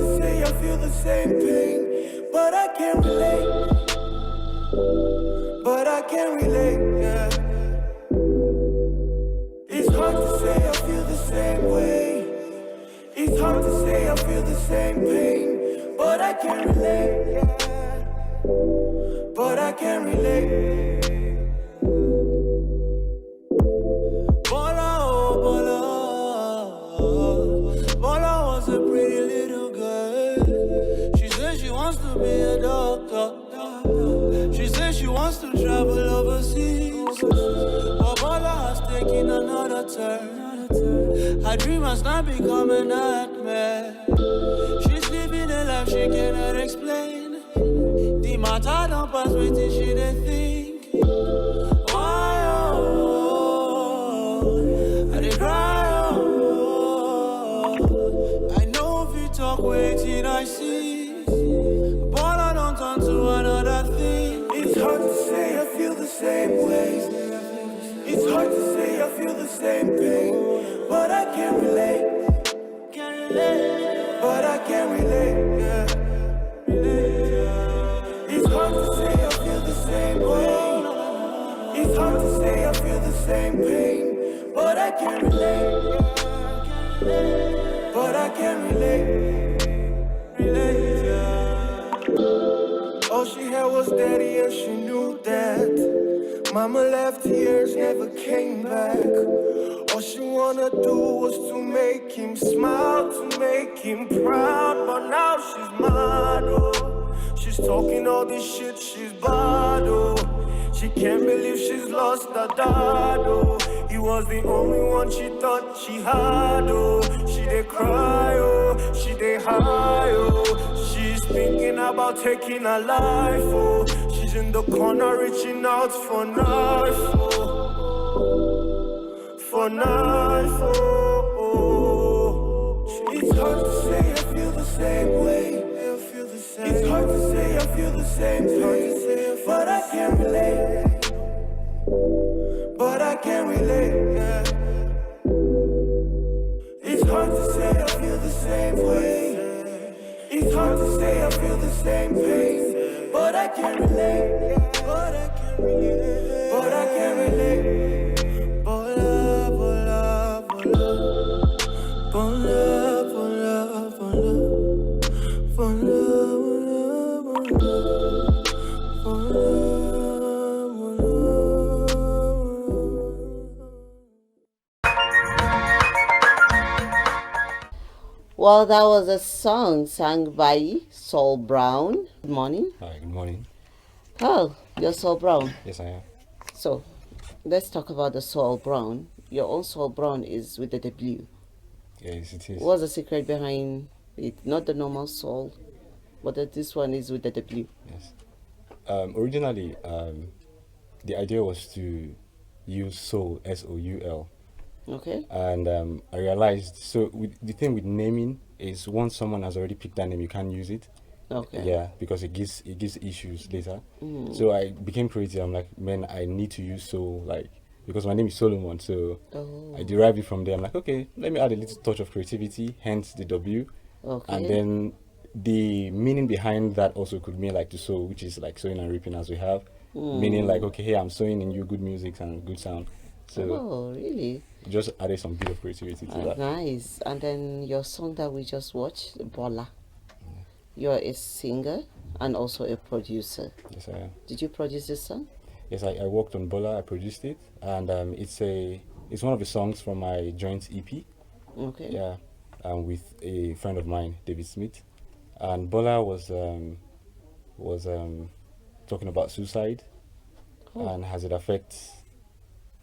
to say I feel the same pain, but I can't relate. But I can't relate, yeah. It's hard to say I feel the same way. It's hard to say I feel the same pain, but I can't relate, yeah. But I can't relate. Bola, oh Bola, Bola was a pretty little girl. She said she wants to be a doctor. She says she wants to travel overseas, but Bola has taken another turn. Her dream has not become a nightmare. She's living a life she cannot explain. The matter don't pass waiting, she didn't think. Why, oh, I did cry, oh. I know if you talk waiting, I see. But I don't turn to another thing. It's hard to say I feel the same way. It's hard to say I feel the same pain, but I can't relate. But I can't relate, yeah. It's hard to say I feel the same way. It's hard to say I feel the same pain, but I can't relate. But I can't relate. All she had was daddy and she knew that. Mama left, years never came back. All she wanna do was to make him smile, to make him proud. But now she's mad, oh. She's talking all this shit, she's bad, oh. She can't believe she's lost her dad, oh. He was the only one she thought she had, oh. She dey cry, oh. She dey high, oh. She's thinking about taking her life, oh. She's in the corner reaching out for knife, oh. For knife, oh. It's hard to say I feel the same way. It's hard to say I feel the same way, but I can't relate. But I can't relate, yeah. It's hard to say I feel the same way. It's hard to say I feel the same pain, but I can't relate. But I can't relate. But I can't relate. Bola, bola, bola. Bola, bola, bola. Bola, bola, bola. Bola. Well, that was a song sung by Sowl Brown. Good morning. Hi, good morning. Oh, you're Sowl Brown. Yes, I am. So, let's talk about the Sowl Brown. Your own Sowl Brown is with the W. Yes, it is. What's the secret behind it? Not the normal soul, but that this one is with the W. Yes. Originally, the idea was to use Soul, S-O-U-L. Okay. And I realized, the thing with naming is once someone has already picked that name, you can't use it. Okay. Yeah, because it gives issues later. So I became creative. I'm like, man, I need to use Soul, like, because my name is Solomon, so I derived it from there. I'm like, okay, let me add a little touch of creativity, hence the W. Okay. And then the meaning behind that also could mean like to sow, which is like sowing and reaping as we have. Meaning like, okay, hey, I'm sowing in you good music and good sound. So oh, really? just added some bit of creativity to that. Nice. And then your song that we just watched, Bola. You're a singer and also a producer. Yes, I am. Did you produce this song? Yes, I worked on Bola. I produced it, and it's one of the songs from my joint EP. Okay. Yeah, with a friend of mine, David Smith, and Bola was talking about suicide and has it affect.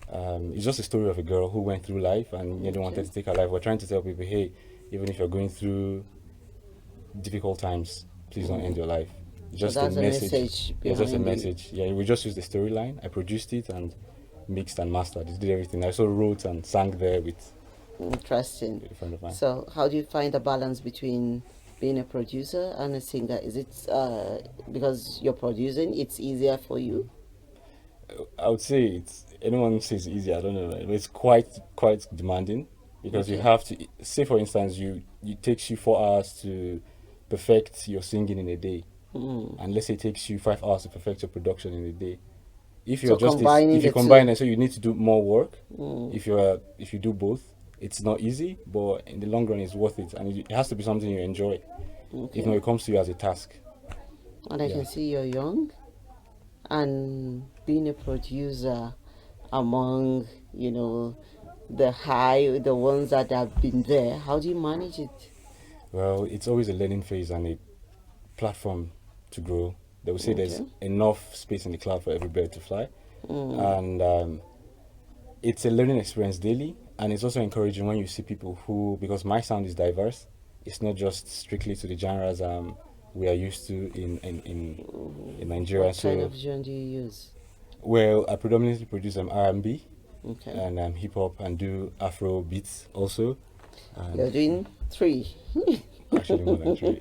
It's just a story of a girl who went through life and didn't wanted to take her life. We're trying to tell people, hey, even if you're going through difficult times, please don't end your life. Just so that's a message. Yeah, just a message. Yeah, we just used the storyline. I produced it and mixed and mastered. It did everything. I also wrote and sang there with interesting. a friend of mine. So how do you find the balance between being a producer and a singer? Is it because you're producing, it's easier for you? I would say it's anyone says easy. I don't know. It's quite demanding because you have to say, for instance, it takes you 4 hours to perfect your singing in a day, and let's say it takes you 5 hours to perfect your production in a day. If you're So combining if you the combine two. it, so you need to do more work. If you do both, it's not easy, but in the long run, it's worth it, and it has to be something you enjoy. Okay. If not, it comes to you as a task. And I Yeah. can see you're young, and being a producer among, the ones that have been there, how do you manage it? Well, it's always a learning phase and a platform to grow. They will say there's Okay. enough space in the cloud for every bird to fly, and it's a learning experience daily. And it's also encouraging when you see people who, because my sound is diverse, it's not just strictly to the genres we are used to in Nigeria. What kind So, of genre do you use? well, I predominantly produce R&B Okay. and hip hop, and do Afro beats also. You're And doing three. actually more than three.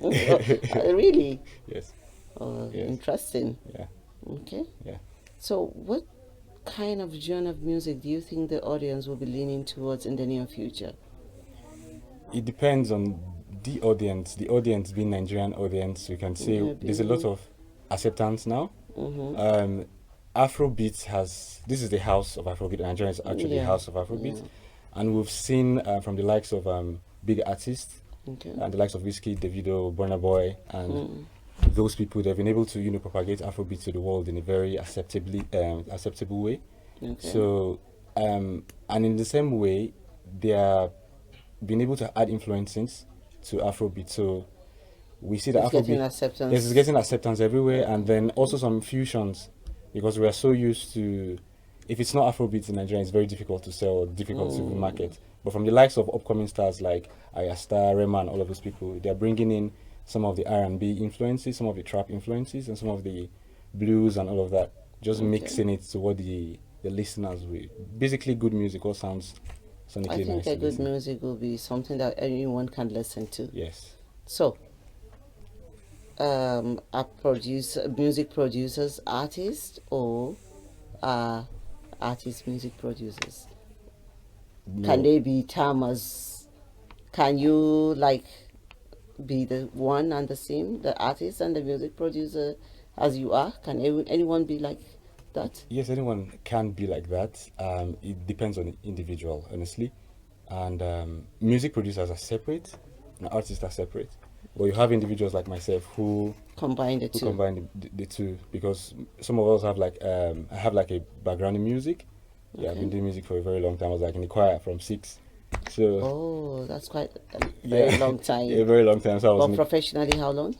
Really? Yes. Oh, Yes. interesting. Yeah. Okay. Yeah. So, what kind of genre of music do you think the audience will be leaning towards in the near future? It depends on the audience. The audience being Nigerian audience, you can say there's a lot of acceptance now. Afrobeat has, this is the house of Afrobeat. Nigeria is actually the Yeah, house of Afrobeat, yeah. and we've seen from the likes of big artists Okay. and the likes of Wizkid, Davido, Burna Boy, and those people, they've been able to propagate Afrobeat to the world in a very acceptable way. Okay. So and in the same way, they are being able to add influences to Afrobeat. So we see that It's getting Afrobeat, acceptance. yes, it's getting acceptance everywhere, and then also some fusions, because we are so used to, if it's not Afrobeat in Nigeria, it's very difficult to sell, difficult to market. But from the likes of upcoming stars like Ayasta, Rema, and all of those people, they are bringing in some of the R&B influences, some of the trap influences, and some of the blues and all of that, just Okay. mixing it to what the listeners will. Basically, good music all sounds I sonically think nice a to good listen. music will be something that anyone can listen to. Yes. So, are music producers artists, or are artists music producers? Can No. they be termed as? Can you be the one and the same, the artist and the music producer, as you are? Can anyone be like that? Yes, anyone can be like that. It depends on the individual, honestly. And music producers are separate, and artists are separate. But you have individuals like myself who Combine the two. combine the two, because some of us have I have like a background in music. Yeah, I've Okay. been doing music for a very long time. I was like in the choir from 6. So Oh, that's quite a very yeah, long time. a very long time. So I was But professionally, how long?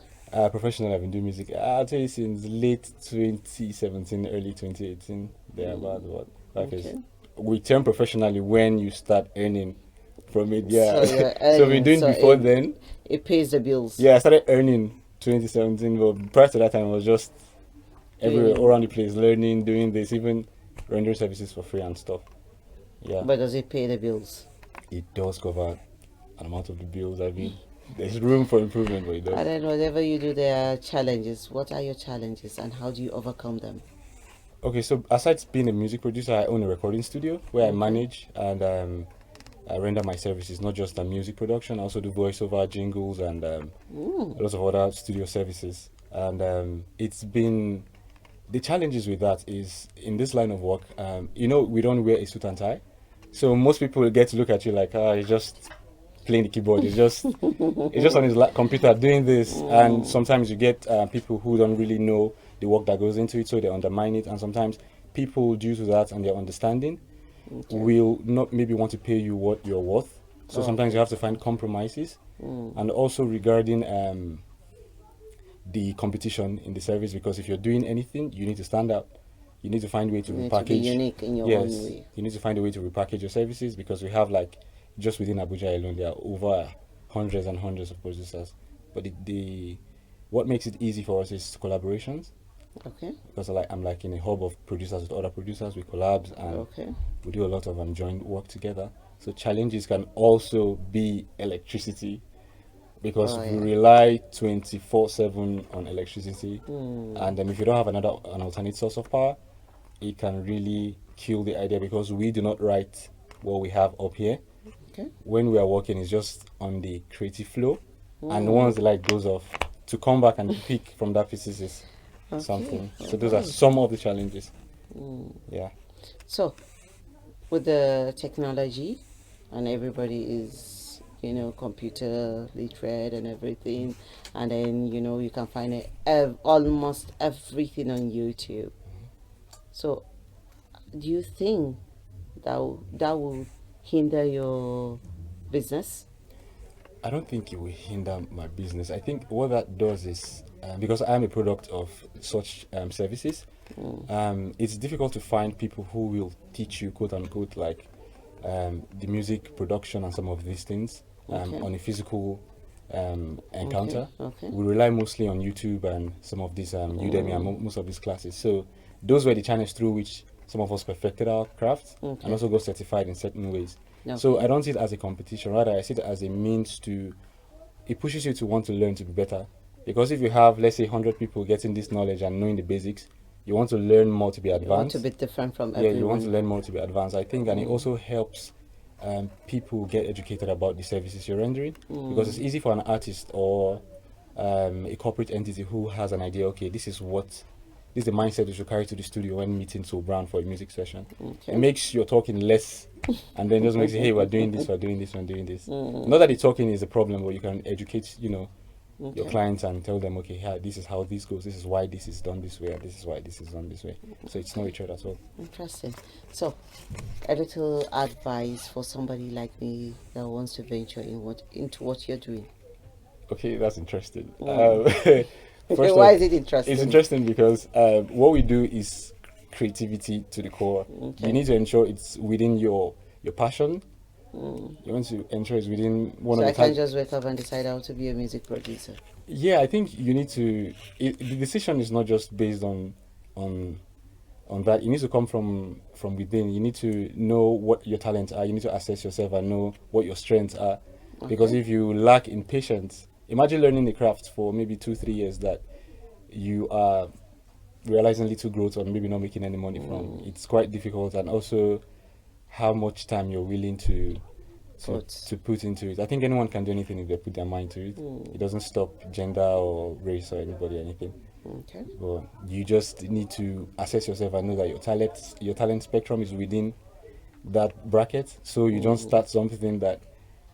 professional. I've been doing music. I'll tell you since late 2017, early 2018. There about what 5 years. Okay. We turn professionally when you start earning from it. Yeah. So you're So I've been doing so before it, then. it pays the bills. Yeah, I started earning 2017, but prior to that time, I was just everywhere, Doing- all around the place, learning, doing this, even rendering services for free and stuff. Yeah, But does it pay the bills? it does cover an amount of the bills. I mean, there's room for improvement, but it does. And then whatever you do, there are challenges. What are your challenges, and how do you overcome them? Okay, so aside being a music producer, I own a recording studio where I manage and I render my services, not just music production. I also do voiceover, jingles, and lots of other studio services. And it's been, the challenges with that is in this line of work, we don't wear a suit and tie. So most people get to look at you like, he's just playing the keyboard. He's just on his computer doing this. And sometimes you get people who don't really know the work that goes into it, so they undermine it. And sometimes people, due to that and their understanding, will not maybe want to pay you what you're worth. So sometimes you have to find compromises. And also regarding the competition in the service, because if you're doing anything, you need to stand out. You need to find a way to You need repackage. to be unique in your Yes, own way. you need to find a way to repackage your services, because we have just within Abuja alone, there are over hundreds and hundreds of producers. But what makes it easy for us is collaborations, Okay. because I'm like in a hub of producers with other producers. We collabs and Okay. we do a lot of joint work together. So challenges can also be electricity, because we rely 24/7 on electricity, and if you don't have an alternate source of power, it can really kill the idea, because we do not write what we have up here. Okay. When we are working, it's just on the creative flow, and once the light goes off, to come back and pick from that pieces is something. So those are some of the challenges. Yeah. So, with the technology, and everybody is, computer literate and everything, and then, you can find almost everything on YouTube. So, do you think that will hinder your business? I don't think it will hinder my business. I think what that does is because I am a product of such services, it's difficult to find people who will teach you, quote unquote, like the music production and some of these things on a physical encounter. Okay. We rely mostly on YouTube and some of these Udemy and most of these classes. So those were the channels through which some of us perfected our craft and also got certified in certain ways. Okay. So I don't see it as a competition. Rather, I see it as a means to. It pushes you to want to learn to be better. Because if you have, let's say, 100 people getting this knowledge and knowing the basics, you want to learn more to be advanced. You want to be different from everyone. Yeah, you want to learn more to be advanced. I think, and it also helps people get educated about the services you're rendering. Because it's easy for an artist or a corporate entity who has an idea. Okay, this is the mindset we should carry to the studio when meeting Sowl Brown for a music session. Okay. It makes your talking less, and then just makes it, hey, we're doing this, we're doing this, we're doing this. Not that the talking is a problem, but you can educate, your clients and tell them, okay, this is how this goes, this is why this is done this way, and this is why this is done this way. So it's not a trade at all. Interesting. So, a little advice for somebody like me that wants to venture into what you're doing. Okay, that's interesting. Okay, why is it interesting? It's interesting because what we do is creativity to the core. Okay. You need to ensure it's within your passion. You want to ensure it's within one So of I the can't just wake up and decide how to be a music producer. Yeah, I think you need to. The decision is not just based on that. It needs to come from within. You need to know what your talents are. You need to assess yourself and know what your strengths are. Because if you lack in patience, imagine learning the craft for maybe 2-3 years that you are realizing little growth or maybe not making any money from. It's quite difficult, and also how much time you're willing to put into it. I think anyone can do anything if they put their mind to it. It doesn't stop gender or race or anybody or anything. Okay. But you just need to assess yourself and know that your talent spectrum is within that bracket. So you don't start something that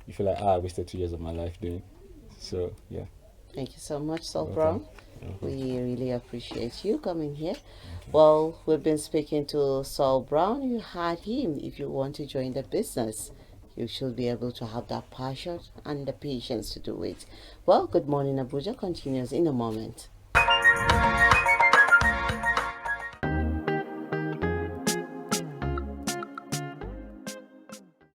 you feel like, I wasted 2 years of my life doing. So yeah. Thank you so much, Sowl Brown. We really appreciate you coming here. Well, we've been speaking to Sowl Brown. You had him. If you want to join the business, you should be able to have that passion and the patience to do it. Well, Good Morning Abuja continues in a moment.